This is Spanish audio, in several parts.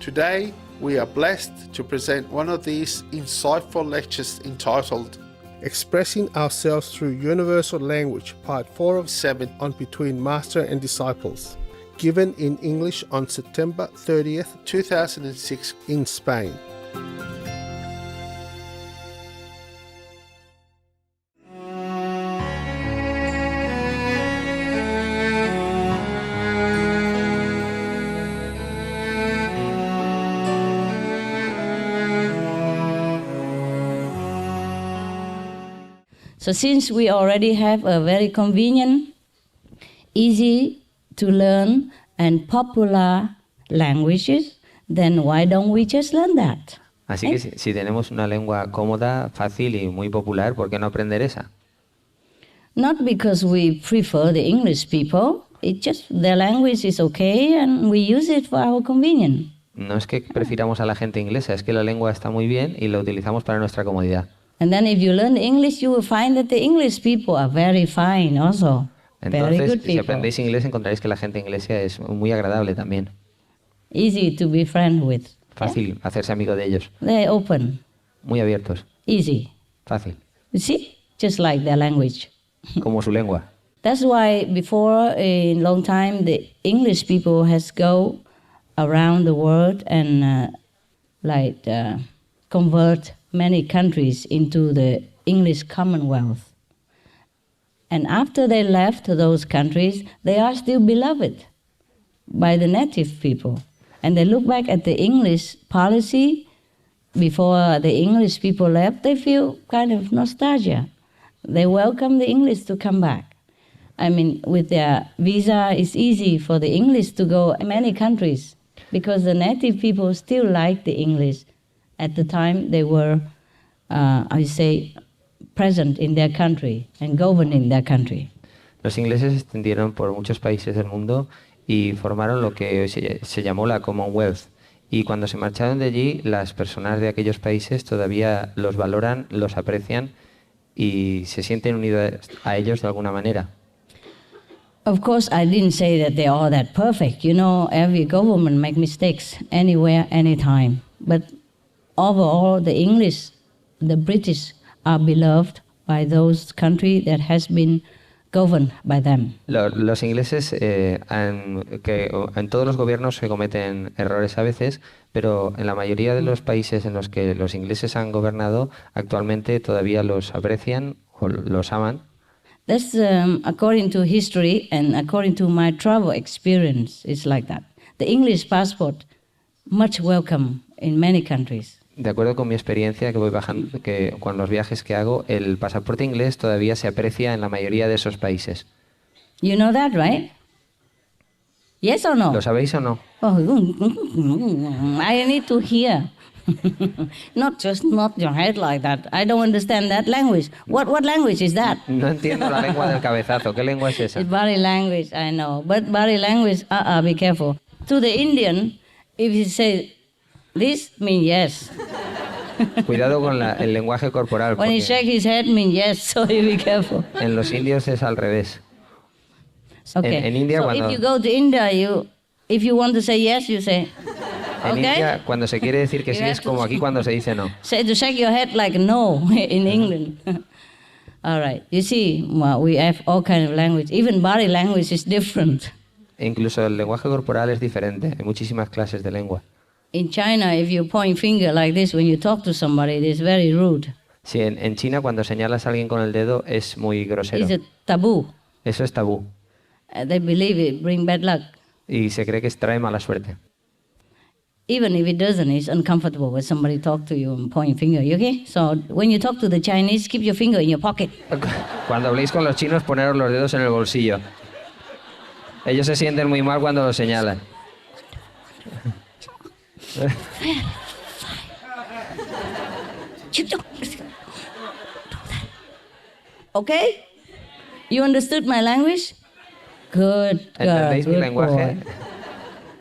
Today, we are blessed to present one of these insightful lectures entitled Expressing Ourselves Through Universal Language, Part 4 of 7 on Between Master and Disciples, given in English on September 30th, 2006 in Spain. So since we already have a very convenient, easy to learn and popular languages, then why don't we just learn that? Así que si tenemos una lengua cómoda, fácil y muy popular, ¿por qué no aprender esa? Not because we prefer the English people, it's just their language is okay and we use it for our convenience. No es que prefiramos a la gente inglesa, es que la lengua está muy bien y la utilizamos para nuestra comodidad. And then if you learn English, you will find that the English people are very fine also. Very good Entonces, si people. aprendéis inglés, encontraréis que la gente inglesa es muy agradable también. Easy to be friend with. Fácil hacerse amigo de ellos. They're open, Muy abiertos. easy. Fácil. You see? Just like their language. Como su lengua. That's why before a long time, the English people has go around the world and convert many countries into the English Commonwealth. And after they left those countries, they are still beloved by the native people. And they look back at the English policy before the English people left, they feel kind of nostalgia. They welcome the English to come back. I mean, with their visa, it's easy for the English to go many countries because the native people still like the English at the time they were, present in their country and governing their country. Los ingleses se extendieron por muchos países del mundo y formaron lo que se llamó la Commonwealth. Y cuando se marcharon de allí, las personas de aquellos países todavía los valoran, los aprecian y se sienten unidos a ellos de alguna manera. Of course, I didn't say that they're all that perfect. You know, every government makes mistakes anywhere, anytime. But overall, the English, the British are beloved by those countries that has been governed by them. Los ingleses, en todos los gobiernos se cometen errores a veces, pero en la mayoría de los países en los que los ingleses han gobernado, actualmente todavía los aprecian o los aman. That's according to history and according to my travel experience, it's like that. The English passport, much welcome in many countries. De acuerdo con mi experiencia que voy bajando, que con los viajes que hago, el pasaporte inglés todavía se aprecia en la mayoría de esos países. You know that, right? Yes or no? ¿Lo sabéis o no? Oh, I need to hear. Not just nod your head like that. I don't understand that language. What language is that? No entiendo la lengua del cabezazo. ¿Qué lengua es esa? It's body language, I know. But body language, be careful. To the Indian, if he says, this means yes. Cuidado con el lenguaje corporal. When he shakes his head, means yes, so you be careful. En los indios es al revés. Okay. En India, so cuando, if you go to India, if you want to say yes, you say, en okay? India, cuando se quiere decir que sí, es como aquí cuando se dice no. Say to shake your head like no in England. All right. You see, we have all kind of language. Even body language is different. Incluso el lenguaje corporal es diferente. Hay muchísimas clases de lengua. In China, if you point finger like this when you talk to somebody, it is very rude. Sí, en China cuando señalas a alguien con el dedo es muy grosero. It's a taboo. Eso es tabú. They believe it bring bad luck. Y se cree que trae mala suerte. Even if it doesn't, it's uncomfortable when somebody talk to you and point finger. You okay? So when you talk to the Chinese, keep your finger in your pocket. Cuando habléis con los chinos, poneros los dedos en el bolsillo. Ellos se sienten muy mal cuando los señalan. Okay? You understood my language? Good. ¿Entendéis mi lenguaje?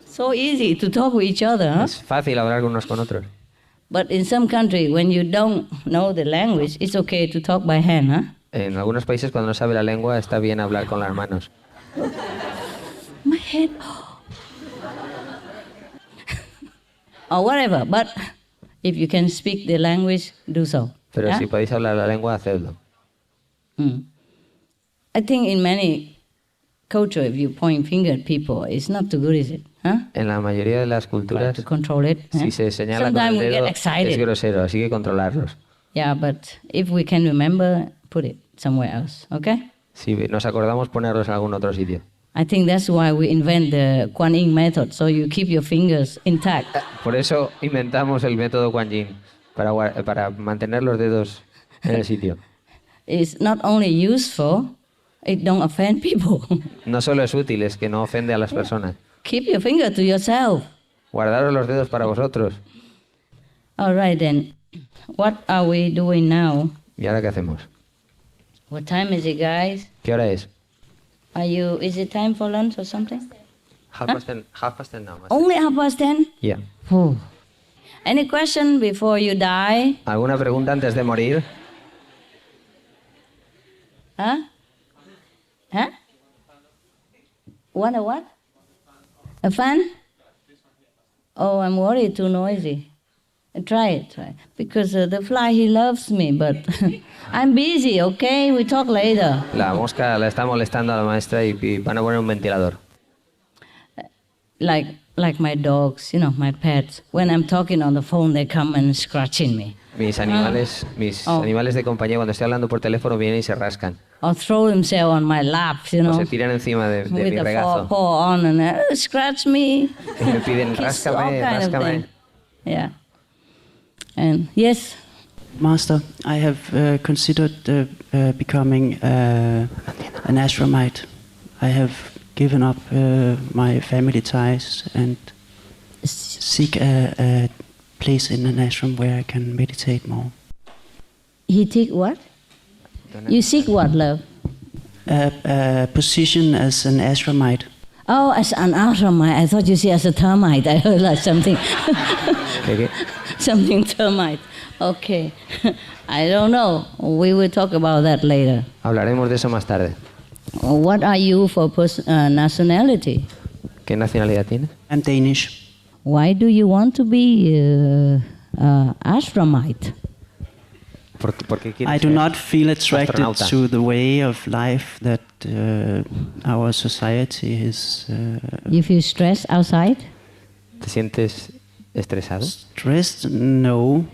So easy to talk with each other, huh? Es fácil hablar unos con otros. But in some country, when you don't know the language, it's okay to talk by hand, huh? En algunos países, cuando no sabe la lengua, está bien hablar con las manos. My head. or whatever. But if you can speak the language, do so. Pero Yeah? si podéis hablar la lengua, hacedlo. I think in many culture, if you point finger at people, it's not too good, is it? Huh? En la mayoría de las Try culturas, to control it. si se señala con Sometimes el we get dedo, excited. es grosero, así que controlarlos. Yeah, but if we can remember, put it somewhere else, okay? Si nos acordamos, ponerlos en algún otro sitio. I think that's why we invent the Kuan Yin method, so you keep your fingers intact. Por eso inventamos el método Kuan Yin, para mantener los dedos en el sitio. It's not only useful, it don't offend people. No solo es útil, es que no ofende a las personas. Keep your finger to yourself. Guardaros los dedos para vosotros. All right then. What are we doing now? ¿Y ahora qué hacemos? What time is it, guys? ¿Qué hora es? Is it time for lunch or something? Half past 10 now. Only 10:30? Yeah. Any question before you die? ¿Alguna pregunta antes de morir? Huh? Huh? Want a what? A fan? Oh, I'm worried, too noisy. Try it. Because the fly, he loves me, but I'm busy, okay? We talk later. La mosca la está molestando a la maestra y van a poner un ventilador. Like my dogs, my pets. When I'm talking on the phone, they come and scratching me. Mis animales de compañía, cuando estoy hablando por teléfono, vienen y se rascan. Or throw himself on my lap, O se tiran encima de mi with the regazo. paw on and scratch me. Y me piden, Kiss, all ráscame, kind of ráscame. thing. Yeah. And yes, Master, I have considered becoming an ashramite. I have given up my family ties and seek a place in an ashram where I can meditate more. he take what? You seek what, love? A position as an ashramite. Oh, as an ashramite. I thought you said as a termite. I heard like something. ¿Qué? Something termite. Okay. I don't know. We will talk about that later. Hablaremos de eso más tarde. What are you for nationality? ¿Qué nacionalidad tienes? I'm Danish. Why do you want to be ashramite? ¿Por qué quieres I do ser not feel attracted astronauta? to the way of life that our society is You feel stressed outside? ¿Te sientes estresado? stressed. No.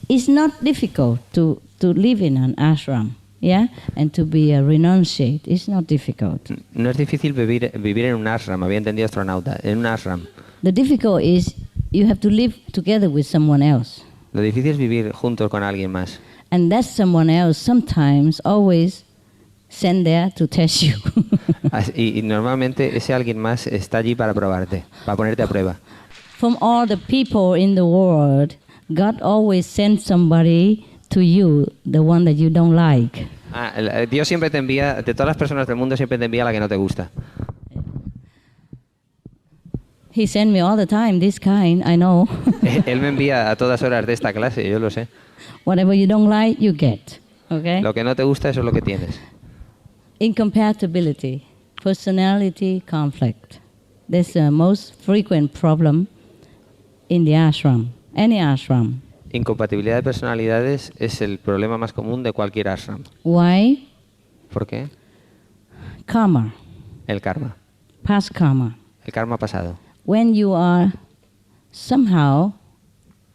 It's not difficult to live in an ashram, yeah? And to be a renunciate. It's not difficult. No es difícil vivir en un ashram, había entendido astronauta, en un ashram. The difficult is you have to live together with someone else. Lo difícil es vivir juntos con alguien más. And that someone else sometimes always sent there to test you. Y normalmente ese alguien más está allí para probarte, para ponerte a prueba. From all the people in the world, God always sends somebody to you, the one that you don't like. Dios siempre te envía, de todas las personas del mundo, siempre te envía la que no te gusta. He sent me all the time, this kind, I know. Él me envía a todas horas de esta clase, yo lo sé. Whatever you don't like, you get. Okay? Lo que no te gusta, eso es lo que tienes. Incompatibility, personality conflict. That's the most frequent problem in the ashram, any ashram. Incompatibilidad de personalidades es el problema más común de cualquier ashram. Why? ¿Por qué? Karma, El karma. past karma. El karma pasado. When you are somehow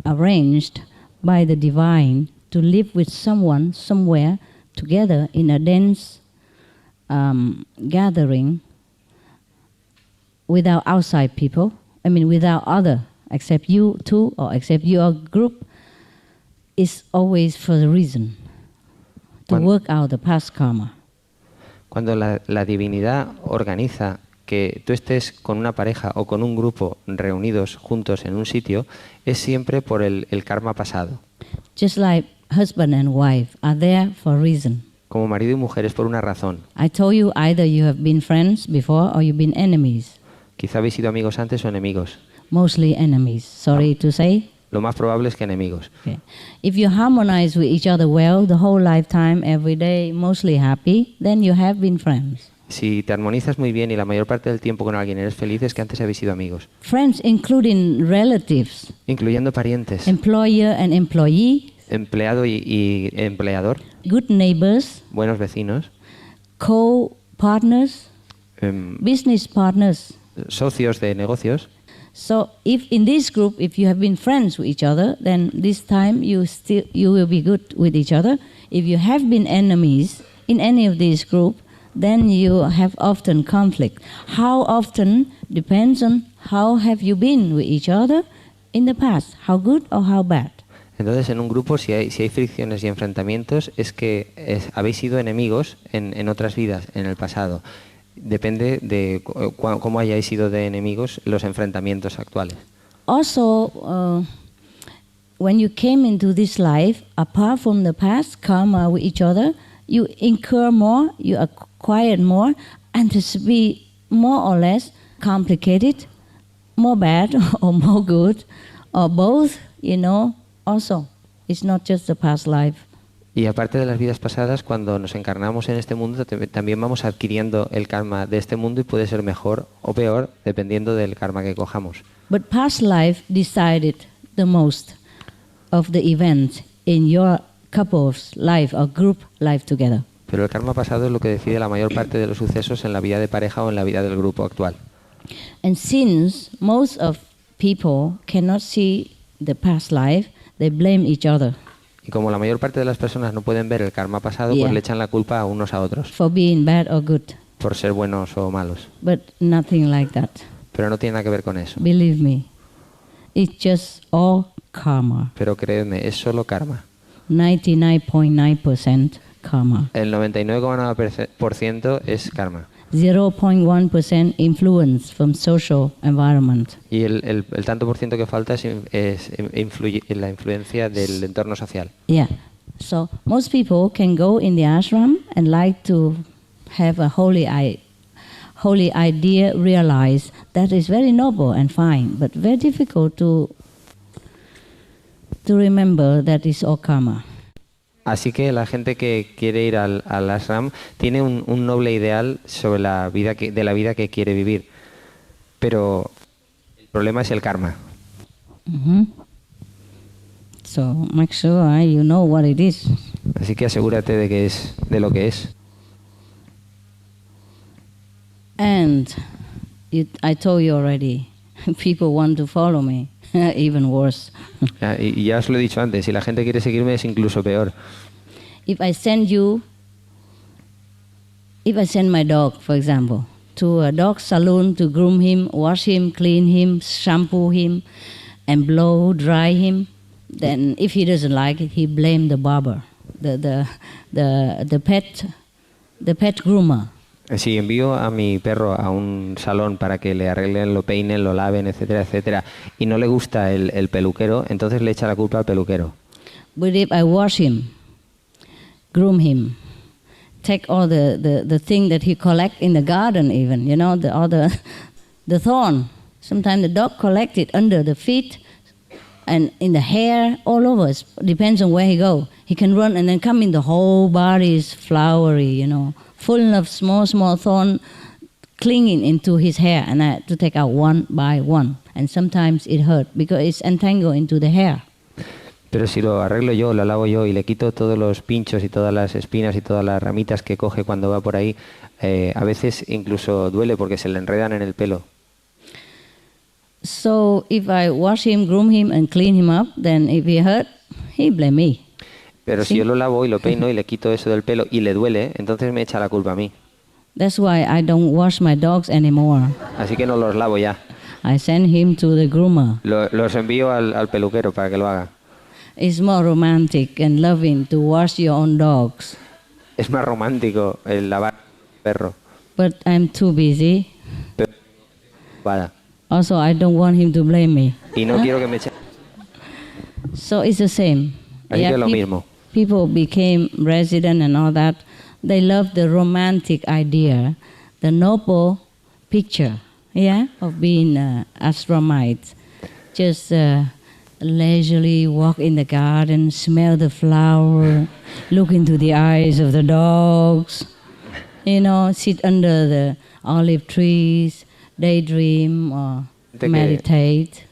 arranged by the divine to live with someone somewhere together in a dense gathering without outside people, without other, except you two or except your group, is always for the reason to work out the past karma. Cuando la divinidad organiza que tú estés con una pareja o con un grupo reunidos juntos en un sitio, es siempre por el karma pasado. Just like husband and wife are there for a reason. Como marido y mujer es por una razón. I told you either you have been friends before or you've been enemies. Quizá habéis sido amigos antes o enemigos. Mostly enemies, sorry to say. Lo más probable es que enemigos. Okay. If you harmonize with each other well the whole lifetime, every day, mostly happy, then you have been friends. Si te armonizas muy bien y la mayor parte del tiempo con alguien eres feliz, es que antes habéis sido amigos. Friends including relatives, Incluyendo parientes, employer and employee, empleado y empleador, good neighbors, buenos vecinos, co-partners, business partners. socios de negocios. So if in this group, if you have been friends with each other, then this time you will be good with each other. If you have been enemies in any of these group, then you have often conflict. How often depends on how have you been with each other in the past, how good or how bad. Entonces, en un grupo, si hay fricciones y enfrentamientos, es que habéis sido enemigos en otras vidas, en el pasado. Depende de cómo hayáis sido de enemigos los enfrentamientos actuales. Also, when you came into this life, apart from the past karma with each other, you incur more, you acquire more, and this be more or less complicated, more bad or more good, or both, also. It's not just the past life. Y aparte de las vidas pasadas, cuando nos encarnamos en este mundo, también vamos adquiriendo el karma de este mundo y puede ser mejor o peor dependiendo del karma que cojamos. But past life decided the most of the events in your couple's life or group life together. Pero el karma pasado es lo que decide la mayor parte de los sucesos en la vida de pareja o en la vida del grupo actual. And since most of people cannot see the past life, they blame each other. Y como la mayor parte de las personas no pueden ver el karma pasado, Yeah. pues le echan la culpa a unos a otros For being bad or good. por ser buenos o malos. But nothing like that. Pero no tiene nada que ver con eso. Believe me. It's just all karma. Pero creedme, es solo karma. 99.9% karma. El 99,9% es karma. 0.1% influence from social environment. Y el tanto por ciento que falta es la influencia del entorno social. Yeah. So most people can go in the ashram and like to have a holy idea realized. That is very noble and fine, but very difficult to remember that is all karma. Así que la gente que quiere ir al ashram tiene un noble ideal sobre la vida que quiere vivir. Pero el problema es el karma. Mm-hmm. So make sure you know what it is. Así que asegúrate de lo que es. And I told you already, people want to follow me. Even worse. Y ya os lo he dicho antes, si la gente quiere seguirme es incluso peor. If I send my dog, for example, to a dog salon to groom him, wash him, clean him, shampoo him, and blow dry him, then if he doesn't like it, he blame the barber, the pet groomer. Si envío a mi perro a un salón para que le arreglen, lo peinen, lo laven, etcétera, etcétera, y no le gusta el peluquero, entonces le echa la culpa al peluquero. But if I wash him, groom him, take all the thing that he collect in the garden even, the thorn. Sometimes the dog collect it under the feet and in the hair, all over. It depends on where he go. He can run and then come in, the whole body is flowery, full of small thorn clinging into his hair, and I had to take out one by one. And sometimes it hurt because it's entangled into the hair. Pero si lo arreglo yo, lo lavo yo y le quito todos los pinchos y todas las espinas y todas las ramitas que coge cuando va por ahí, a veces incluso duele porque se le enredan en el pelo. So if I wash him, groom him and clean him up, then if he hurt, he blame me. Pero si yo lo lavo y lo peino y le quito eso del pelo y le duele, entonces me echa la culpa a mí. That's why I don't wash my dogs anymore. Así que no los lavo ya. I send him to the groomer. Los envío al peluquero para que lo haga. It's more romantic and loving to wash your own dogs. Es más romántico el lavar perro. But I'm too busy. Pero, vaya. Also, I don't want him to blame me. Y no quiero que me eche. So it's the same. Así que es lo mismo. People became resident and all that. They love the romantic idea, the noble picture, of being ashramite. Just leisurely walk in the garden, smell the flower, look into the eyes of the dogs, sit under the olive trees, daydream or meditate.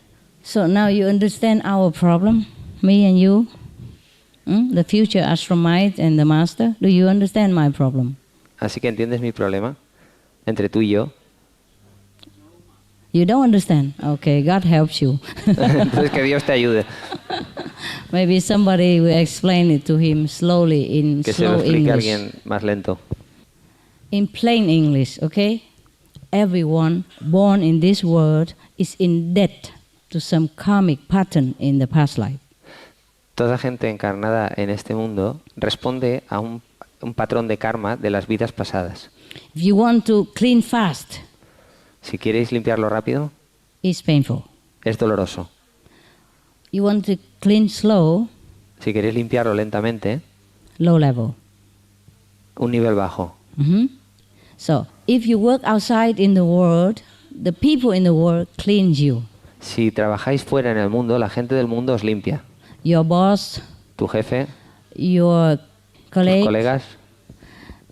So now you understand our problem, me and you, the future ashramite and the master. Do you understand my problem? Así que entiendes mi problema entre tú y yo. You don't understand? Okay, God helps you. Entonces que Dios te ayude. Maybe somebody will explain it to him slowly in Que se lo slow explique a English. alguien más lento. In plain English, okay? Everyone born in this world is in debt to some karmic pattern in the past life. Toda gente encarnada en este mundo responde a un patrón de karma de las vidas pasadas. If you want to clean fast, Si queréis limpiarlo rápido, it's painful. es doloroso. You want to clean slow, Si queréis limpiarlo lentamente, low level. un nivel bajo. So, if you work outside in the world, the people in the world cleanse you. Si trabajáis fuera en el mundo, la gente del mundo os limpia. Your boss, Tu jefe, your tus colleague, colegas,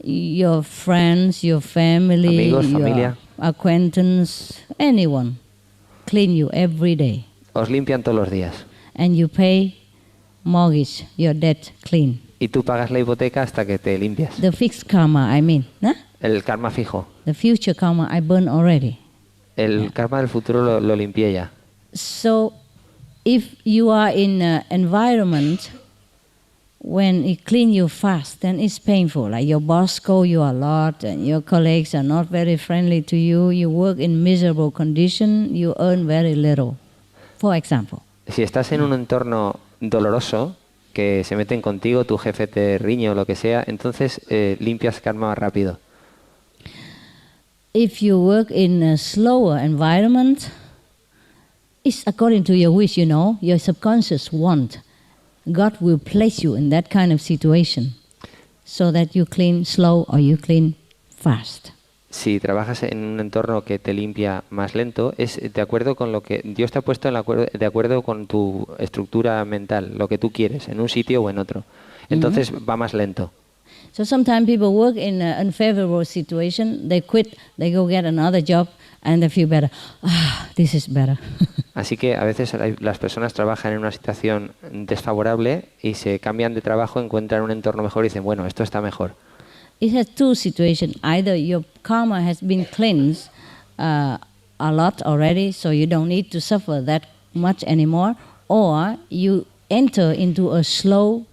your friends, your family, Amigos, your familia. acquaintance, anyone, clean you every day. os limpian todos los días. And you pay mortgage, your debt clean. Y tú pagas la hipoteca hasta que te limpias. The fixed karma, I mean. Huh? El karma fijo. The future karma, I burn already. El karma del futuro lo limpié ya. So, if you are in an environment when it clean you fast, then it's painful. Like your boss scold you a lot, and your colleagues are not very friendly to you. You work in miserable condition. You earn very little. For example. Si estás en un entorno doloroso, que se meten contigo, tu jefe te riñe o lo que sea, entonces limpias karma más rápido. If you work in a slower environment, it's according to your wish, your subconscious want. God will place you in that kind of situation so that you clean slow or you clean fast. Si trabajas en un entorno que te limpia más lento, es de acuerdo con lo que Dios te ha puesto de acuerdo con tu estructura mental, lo que tú quieres, en un sitio o en otro. Entonces va más lento. So sometimes people work in an unfavorable situation, they quit, they go get another job, and they feel better. This is better. Así que a veces las personas trabajan en una situación desfavorable y se cambian de trabajo, encuentran un entorno mejor y dicen, bueno, esto está mejor. It has two situations. Either your karma has been cleansed a lot already, so you don't need to suffer that much anymore, or you enter into a slow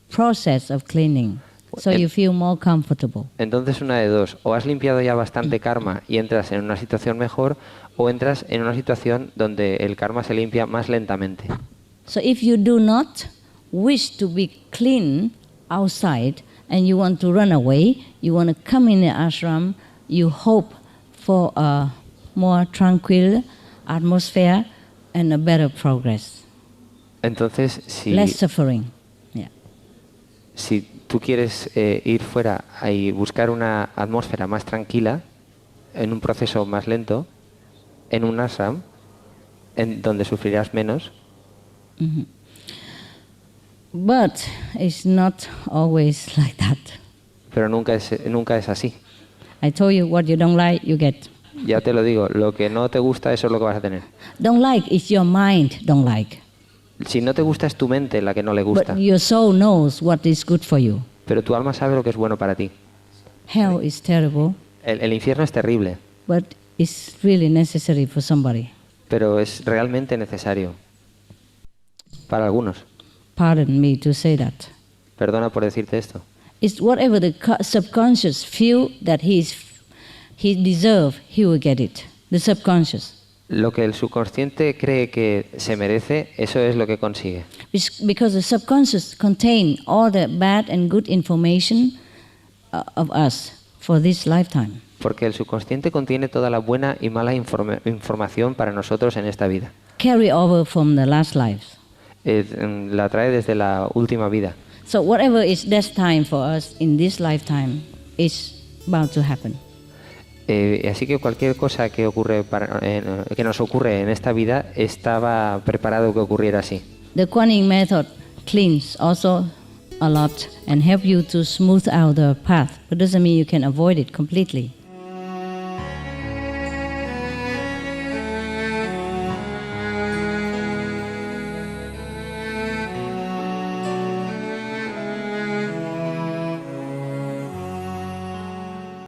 process of cleaning, so you feel more comfortable. Entonces una de dos, o has limpiado ya bastante karma y entras en una situación mejor, o entras en una situación donde el karma se limpia más lentamente. So if you do not wish to be clean outside, and you want to run away, you want to come in the ashram, you hope for a more tranquil atmosphere and a better progress. Entonces, Less suffering. Yeah. Si tú quieres ir fuera y buscar una atmósfera más tranquila, en un proceso más lento, en un ashram, en donde sufrirás menos. But it's not always like that. Pero nunca es así. I told you what you don't like, you get. Ya te lo digo, lo que no te gusta, eso es lo que vas a tener. Don't like is your mind don't like. Si no te gusta, es tu mente la que no le gusta. But your soul knows what is good for you. Pero tu alma sabe lo que es bueno para ti. Hell is terrible, El infierno es terrible, but it's really necessary for somebody. pero es realmente necesario para algunos. Pardon me to say that. Perdona por decirte esto. It's whatever the subconscious feel that he deserve, he will get it. The subconscious. Lo que el subconsciente cree que se merece, eso es lo que consigue. Because the subconscious contain all the bad and good information of us for this lifetime. Porque el subconsciente contiene toda la buena y mala información para nosotros en esta vida. Carry over from the last lives. La trae desde la última vida. So whatever is destined for us in this lifetime is about to happen. Así que cualquier cosa que que nos ocurre en esta vida estaba preparado que ocurriera así. The Kuan Yin method cleans also a lot and help you to smooth out the path, but doesn't mean you can avoid it completely.